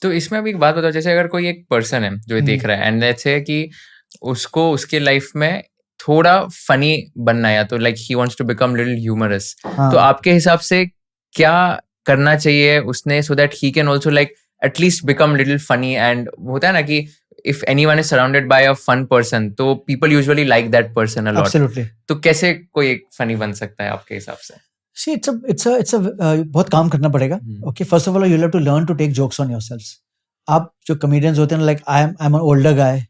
तो इसमें अभी एक बात बताओ, जैसे अगर कोई एक पर्सन है जो ये देख रहा है एंड लेट्स से कि उसको उसके लाइफ में थोड़ा फनी बनना है, या तो like he wants to become little humorous, तो आपके हिसाब से क्या करना चाहिए उसने so that he can also like at least become little funny? And होता है ना कि if anyone is surrounded by a fun person तो people usually like that person a lot. Absolutely. तो कैसे कोई एक फनी बन सकता है आपके हिसाब से? See, it's a बहुत काम करना पड़ेगा. Okay, first of all, you'll have to learn to take jokes on yourselves. आप जो comedians होते हैं, like I'm an older guy,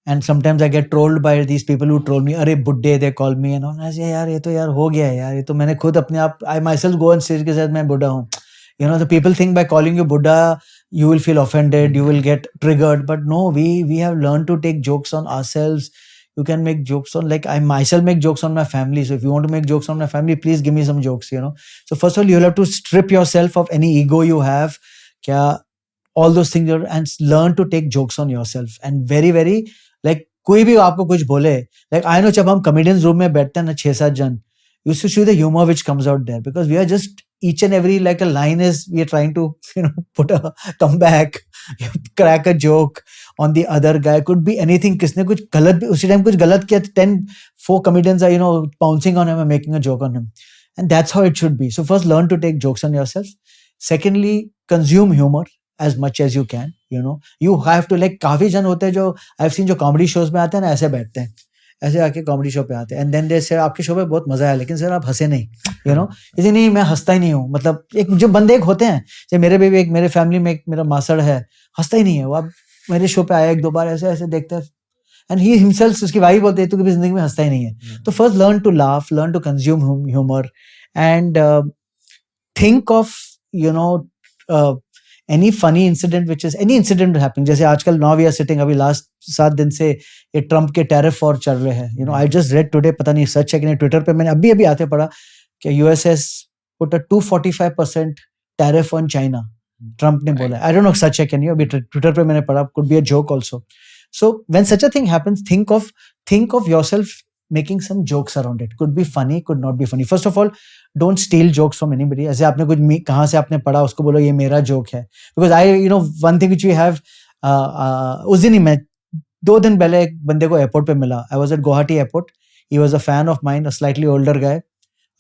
and sometimes I get trolled by these people who troll me. अरे बुड्ढे, they call me, and I say यार ये तो यार हो गया है यार, ये तो मैंने खुद अपने आप I myself go on stage के साथ मैं बुड्ढा हूँ. You know, the people think by calling you Buddha, you will feel offended, you will get triggered. But no, we have learned to take jokes on ourselves. You can make jokes on, like I myself make jokes on my family. So if you want to make jokes on my family, please give me some jokes, you know. So first of all, you'll have to strip yourself of any ego you have, all those things, and learn to take jokes on yourself. And very, very, like कोई भी आपको कुछ बोले, like I know जब हम comedians room में बैठते हैं ना 6-7 जन, you should see the humor which comes out there, because we are just each and every, like a line is, we are trying to, you know, put a comeback, crack a joke on the other guy. Could be anything. किसने कुछ गलत भी उसी time कुछ गलत किया, 4 comedians are, you know, pouncing on him and making a joke on him. And that's how it should be. So first, learn to take jokes on yourself. Secondly, consume humor as much as you can. You know, you have to, like काफी जन होते हैं जो I've seen जो comedy shows में आते हैं ना, ऐसे बैठते हैं, ऐसे आके कॉमेडी शो पे आते हैं, एंड देन दे से आपके शो पे बहुत मजा आया, लेकिन सर आप हंसे नहीं, यू नो. इसी नहीं, मैं हंसता ही नहीं हूँ. मतलब एक जो बंदे एक होते हैं, जैसे मेरे भी एक, मेरे फैमिली में एक मेरा मासड़ है, हंसता ही नहीं है वो. अब मेरे शो पे आया 1-2 बार, ऐसे ऐसे देखता है, एंड ही हिमसेल्फ, उसकी वाइफ बोलते हैं तू कभी जिंदगी में हंसता ही नहीं है. तो first learn to laugh, learn to consume humour, and think of, you know, any funny incident, which is any incident happening. जैसे आजकल now we are sitting, अभी last 7 दिन से ये ट्रम्प के टैरिफ वॉर चल रहे हैं. You know, I just read today, पता नहीं सच है कि नहीं, ट्विटर पे मैंने अभी आते पढ़ा कि US has put a 245% tariff on China. Trump ने बोला. I don't know सच है कि नहीं, अभी ट्विटर पे मैंने पढ़ा. Could be a joke also. So when such a thing happens, think of yourself making some jokes around it. Could be funny, could not be funny. First of all, don't steal jokes from anybody. ऐसे आपने कुछ कहाँ से आपने पढ़ा, उसको बोलो ये मेरा जोक है. Because you know, one thing which we have, उस दिन ही मैं 2 दिन पहले एक बंदे को एयरपोर्ट पे मिला. I was at Guwahati airport. He was a fan of mine, a slightly older guy.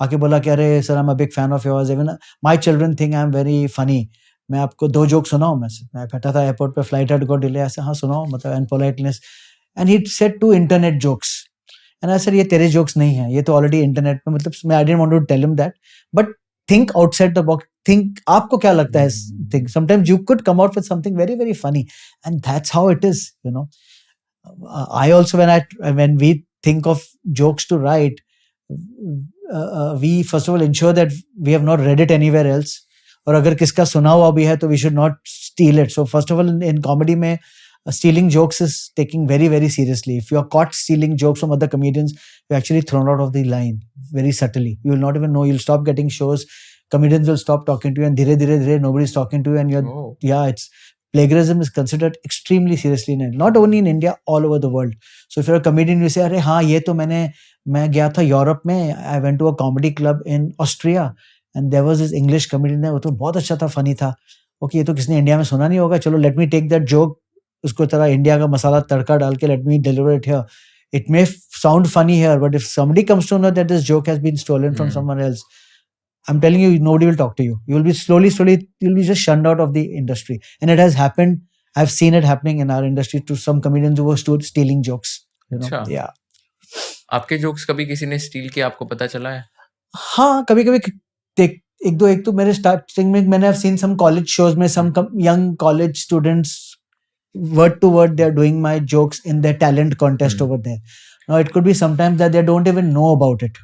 आके बोला कि अरे sir, I'm a big fan of yours. Even my children think I'm very funny. मैं आपको 2 जोक सुनाऊं. मैं बैठा था एयरपोर्ट पे, फ्लाइट had got delay, ऐसे हाँ सुनाओ, मतलब and politeness. And he said 2 internet jokes. And I said, ये तेरे jokes नहीं है, ये तो already internet पे, मतलब मैं I didn't want to tell him that, but think outside the box. Think आपको क्या लगता है? Think sometimes you could come out with something very, very funny, and that's how it is, you know. I also, when we think of jokes to write, we first of all ensure that we have not read it anywhere else, और अगर किसका सुना हुआ भी है तो we should not steal it. So first of all, in comedy में stealing jokes is taking very, very seriously. If you are caught stealing jokes from other comedians, you're actually thrown out of the line very subtly. You will not even know. You'll stop getting shows. Comedians will stop talking to you, and dhire nobody's talking to you, and you're it's plagiarism is considered extremely seriously not only in India, all over the world. So if you're a comedian, you say, अरे हाँ ये तो मैं गया था Europe में, I went to a comedy club in Austria, and there was this English comedian there, वो तो बहुत अच्छा था, funny था. Okay, ये तो किसने इंडिया में सुना नहीं होगा, चलो let me take that joke, उसको तरह इंडिया का मसाला तड़का डाल के let me deliver it here. It may sound funny here, but if somebody comes to know that this joke has been stolen from someone else, I'm telling you, nobody will talk to you. You will be slowly, you'll be just shunned out of the industry. And it has happened. I've seen it happening in our industry to some comedians who were stealing jokes. You know? Yeah. आपके jokes कभी किसी ने steal किया, आपको पता चला है? हाँ, कभी-कभी एक तो मेरे starting में मैंने have seen some college shows में some young college students, word to word, they're doing my jokes in their talent contest over there. Now it could be sometimes that they don't even know about it.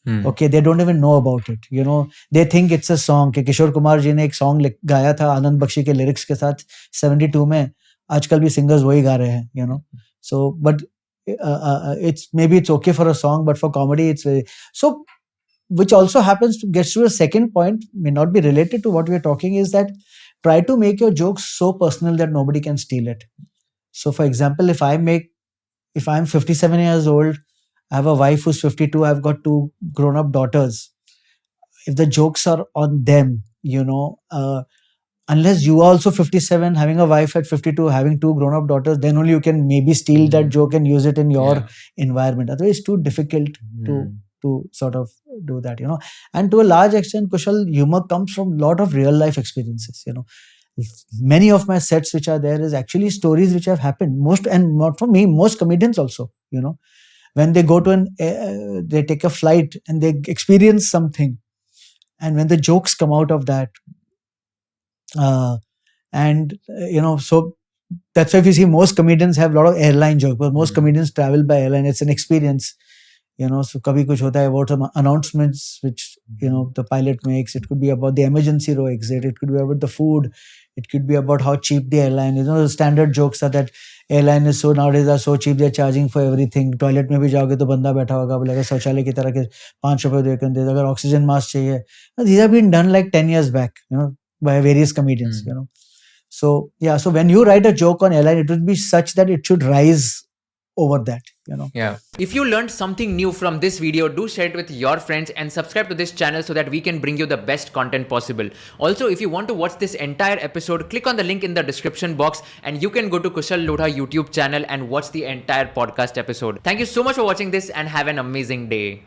Okay, they don't even know about it. You know, they think it's a song. कि किशोर कुमार जी ने एक song गाया था आनंद बख्शी के lyrics के साथ 72 में. आजकल भी singers वही गा रहे हैं. You know, so but maybe it's okay for a song, but for comedy it's very so. Which also gets to a second point, may not be related to what we are talking, is that try to make your jokes so personal that nobody can steal it. So for example, if I'm 57 years old, I have a wife who's 52, I've got 2 grown-up daughters. If the jokes are on them, you know, unless you are also 57, having a wife at 52, having 2 grown-up daughters, then only you can maybe steal that joke and use it in your environment. Otherwise, it's too difficult to sort of do that, you know. And to a large extent, Kushal, humor comes from a lot of real life experiences, you know. Many of my sets which are there is actually stories which have happened. Most, and not for me, most comedians also, you know, when they go to they take a flight and they experience something, and when the jokes come out of that, you know, so that's why if you see most comedians have a lot of airline jokes, but most comedians travel by airline. It's an experience, you know. So kabhi kuch hota hai about some announcements which, you know, the pilot makes. It could be about the emergency row exit, it could be about the food, it could be about how cheap the airline is. You know, the standard jokes are that airline is so nowadays are so cheap, they're charging for everything. Toilet में भी जाओगे तो बंदा बैठा होगा, बोलेगा शौचालय की तरह के 5 रुपए दे कर दे, अगर ऑक्सीजन मास्क चाहिए. These have been done like 10 years back, you know, by various comedians, you know. So yeah, so when you write a joke on airline, it would be such that it should rise over that, you know. Yeah. If you learned something new from this video, do share it with your friends and subscribe to this channel so that we can bring you the best content possible. Also, if you want to watch this entire episode, click on the link in the description box and you can go to Kushal Lodha YouTube channel and watch the entire podcast episode. Thank you so much for watching this and have an amazing day.